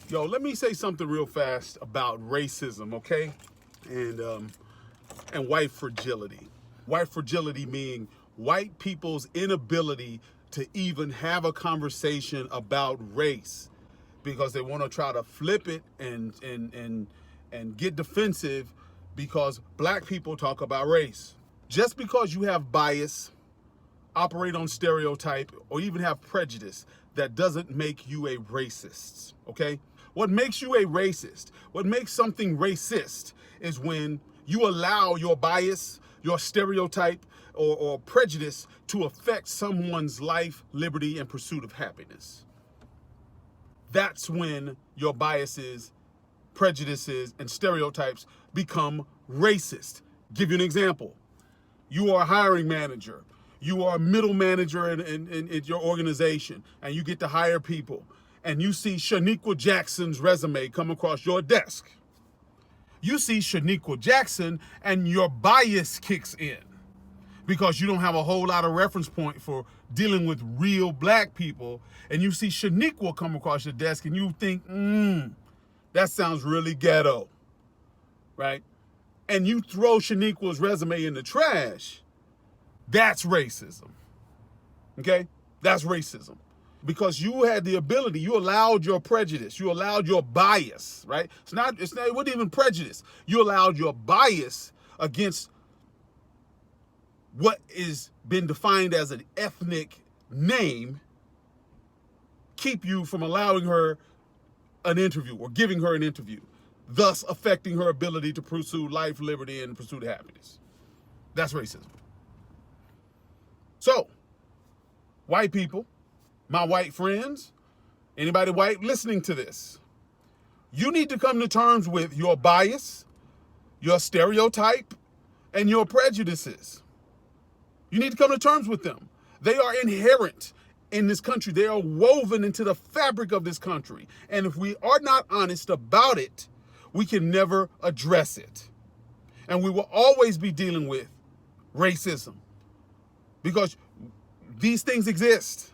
Yo, let me say something real fast about racism, okay? And white fragility. White fragility meaning white people's inability to even have a conversation about race because they want to try to flip it and get defensive because black people talk about race. Just because you have bias, operate on stereotype, or even have prejudice, that doesn't make you a racist, okay? What makes you a racist, what makes something racist is when you allow your bias, your stereotype, or prejudice to affect someone's life, liberty, and pursuit of happiness. That's when your biases, prejudices, and stereotypes become racist. Give you an example. You are a hiring manager. You are a middle manager in your organization, and you get to hire people. And you see Shaniqua Jackson's resume come across your desk. You see Shaniqua Jackson, and your bias kicks in because you don't have a whole lot of reference point for dealing with real black people. And you see Shaniqua come across your desk, and you think, that sounds really ghetto, right? And you throw Shaniqua's resume in the trash. That's racism, okay? That's racism. Because you had the ability, you allowed your prejudice, you allowed your bias, right? It wasn't even prejudice. You allowed your bias against what is been defined as an ethnic name keep you from allowing her an interview or giving her an interview, thus affecting her ability to pursue life, liberty, and pursuit of happiness. That's racism. So, white people, my white friends, anybody white listening to this, you need to come to terms with your bias, your stereotype, and your prejudices. You need to come to terms with them. They are inherent in this country. They are woven into the fabric of this country. And if we are not honest about it, we can never address it. And we will always be dealing with racism because these things exist.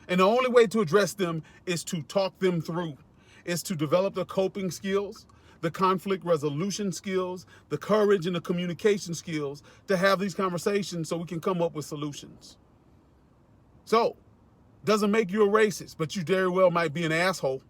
And the only way to address them is to talk them through, is to develop the coping skills, the conflict resolution skills, the courage and the communication skills to have these conversations so we can come up with solutions. So, doesn't make you a racist, but you very well might be an asshole.